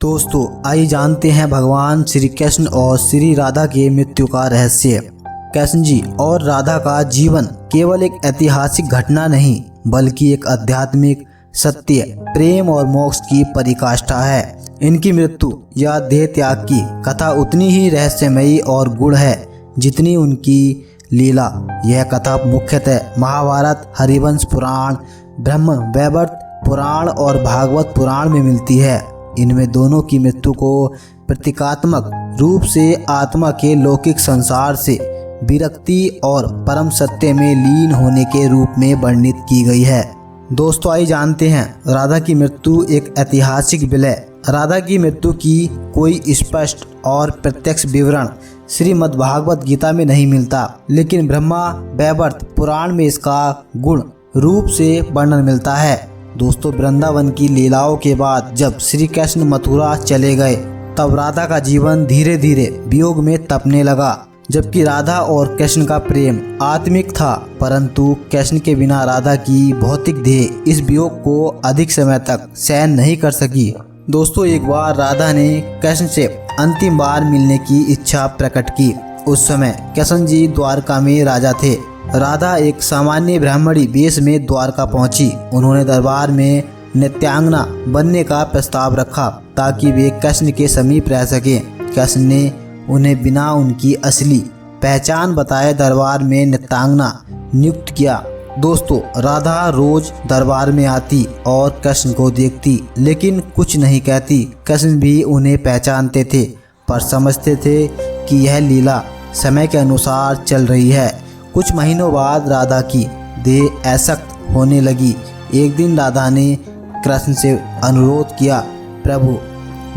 दोस्तों आइए जानते हैं भगवान श्री कृष्ण और श्री राधा के मृत्यु का रहस्य। कृष्ण जी और राधा का जीवन केवल एक ऐतिहासिक घटना नहीं बल्कि एक आध्यात्मिक सत्य, प्रेम और मोक्ष की पराकाष्ठा है। इनकी मृत्यु या देह त्याग की कथा उतनी ही रहस्यमयी और गूढ़ है जितनी उनकी लीला। यह कथा मुख्यतः महाभारत, हरिवंश पुराण, ब्रह्म वैवर्त पुराण और भागवत पुराण में मिलती है। इनमें दोनों की मृत्यु को प्रतीकात्मक रूप से आत्मा के लौकिक संसार से विरक्ति और परम सत्य में लीन होने के रूप में वर्णित की गई है। दोस्तों आइए जानते हैं राधा की मृत्यु एक ऐतिहासिक विलय। राधा की मृत्यु की कोई स्पष्ट और प्रत्यक्ष विवरण श्रीमद्भागवत गीता में नहीं मिलता, लेकिन ब्रह्मा वैवर्त पुराण में इसका गुण रूप से वर्णन मिलता है। दोस्तों वृंदावन की लीलाओं के बाद जब श्री कृष्ण मथुरा चले गए तब राधा का जीवन धीरे धीरे वियोग में तपने लगा। जबकि राधा और कृष्ण का प्रेम आत्मिक था, परंतु कृष्ण के बिना राधा की भौतिक देह इस वियोग को अधिक समय तक सहन नहीं कर सकी। दोस्तों एक बार राधा ने कृष्ण से अंतिम बार मिलने की इच्छा प्रकट की। उस समय कृष्ण जी द्वारका में राजा थे। राधा एक सामान्य ब्राह्मणी वेश में द्वारका पहुंची। उन्होंने दरबार में नित्यांगना बनने का प्रस्ताव रखा ताकि वे कृष्ण के समीप रह सकें। कृष्ण ने उन्हें बिना उनकी असली पहचान बताए दरबार में नित्यांगना नियुक्त किया। दोस्तों राधा रोज दरबार में आती और कृष्ण को देखती, लेकिन कुछ नहीं कहती। कृष्ण भी उन्हें पहचानते थे पर समझते थे कि यह लीला समय के अनुसार चल रही है। कुछ महीनों बाद राधा की देह असक्त होने लगी। एक दिन राधा ने कृष्ण से अनुरोध किया, प्रभु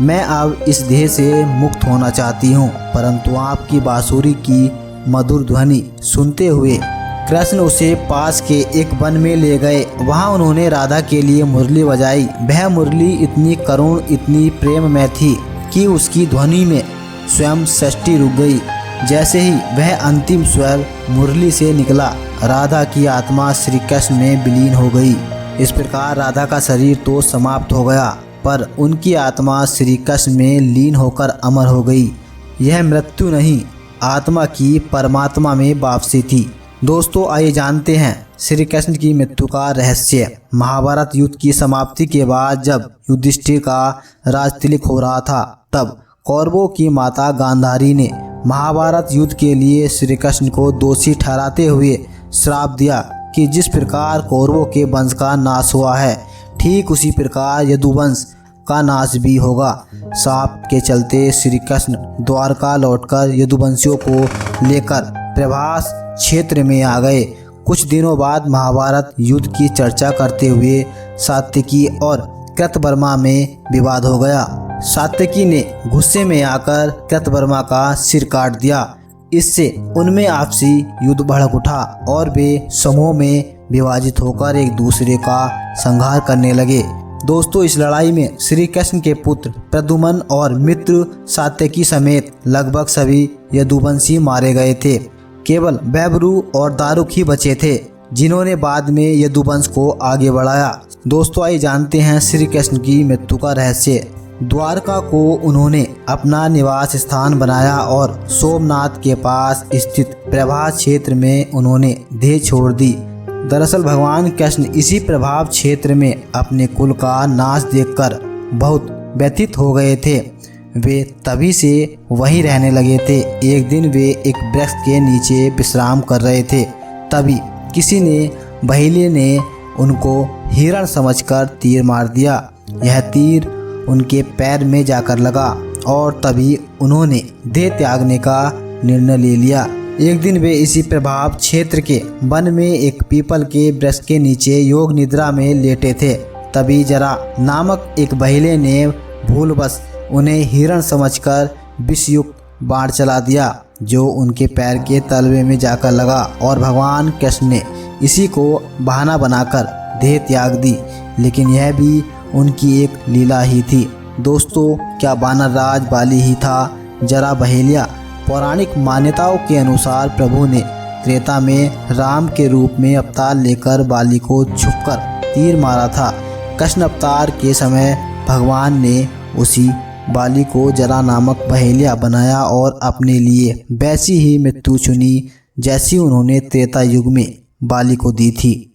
मैं अब इस देह से मुक्त होना चाहती हूँ। परंतु आपकी बांसुरी की मधुर ध्वनि सुनते हुए कृष्ण उसे पास के एक वन में ले गए। वहाँ उन्होंने राधा के लिए मुरली बजाई। वह मुरली इतनी करुण, इतनी प्रेममय थी कि उसकी ध्वनि में स्वयं सृष्टि रुक गई। जैसे ही वह अंतिम स्वर मुरली से निकला, राधा की आत्मा श्री कृष्ण में विलीन हो गई। इस प्रकार राधा का शरीर तो समाप्त हो गया, पर उनकी आत्मा श्री कृष्ण में लीन होकर अमर हो गई। यह मृत्यु नहीं, आत्मा की परमात्मा में वापसी थी। दोस्तों आइए जानते हैं श्री कृष्ण की मृत्यु का रहस्य। महाभारत युद्ध की समाप्ति के बाद जब युधिष्ठिर का राजतिलक हो रहा था, तब कौरवों की माता गांधारी ने महाभारत युद्ध के लिए श्री कृष्ण को दोषी ठहराते हुए श्राप दिया कि जिस प्रकार कौरवों के वंश का नाश हुआ है, ठीक उसी प्रकार यदुवंश का नाश भी होगा। श्राप के चलते श्री कृष्ण द्वारका लौटकर यदुवंशियों को लेकर प्रभास क्षेत्र में आ गए। कुछ दिनों बाद महाभारत युद्ध की चर्चा करते हुए सात्यकी और कृतवर्मा में विवाद हो गया। सात्यकी ने गुस्से में आकर कृतवर्मा का सिर काट दिया। इससे उनमें आपसी युद्ध भड़क उठा और वे समूह में विभाजित होकर एक दूसरे का संहार करने लगे। दोस्तों इस लड़ाई में श्री कृष्ण के पुत्र प्रद्युम्न और मित्र सात्यकी समेत लगभग सभी यदुवंशी मारे गए थे। केवल बैबरू और दारुक ही बचे थे जिन्होंने बाद में यदुवंश को आगे बढ़ाया। दोस्तों आइए जानते हैं श्री कृष्ण की मृत्यु का रहस्य। द्वारका को उन्होंने अपना निवास स्थान बनाया और सोमनाथ के पास स्थित प्रभास क्षेत्र में उन्होंने देह छोड़ दी। दरअसल भगवान कृष्ण इसी प्रभाव क्षेत्र में अपने कुल का नाश देखकर बहुत व्यथित हो गए थे। वे तभी से वहीं रहने लगे थे। एक दिन वे एक वृक्ष के नीचे विश्राम कर रहे थे, तभी किसी ने बहेलिये ने उनको हिरण समझकर तीर मार दिया। यह तीर उनके पैर में जाकर लगा और तभी उन्होंने देह त्यागने का निर्णय ले लिया। एक दिन वे इसी प्रभाव क्षेत्र के वन में एक पीपल के वृक्ष के नीचे योग निद्रा में लेटे थे। तभी जरा नामक एक बहेलिये ने भूलवश उन्हें हिरण समझकर विषयुक्त बाण चला दिया जो उनके पैर के तलवे में जाकर लगा और भगवान कृष्ण ने इसी को बहाना बनाकर देह त्याग दी। लेकिन यह भी उनकी एक लीला ही थी। दोस्तों क्या वानर राज बाली ही था जरा बहेलिया? पौराणिक मान्यताओं के अनुसार प्रभु ने त्रेता में राम के रूप में अवतार लेकर बाली को छुपकर तीर मारा था। कृष्ण अवतार के समय भगवान ने उसी बाली को जरा नामक पहेलिया बनाया और अपने लिए वैसी ही मृत्यु चुनी जैसी उन्होंने त्रेता युग में बाली को दी थी।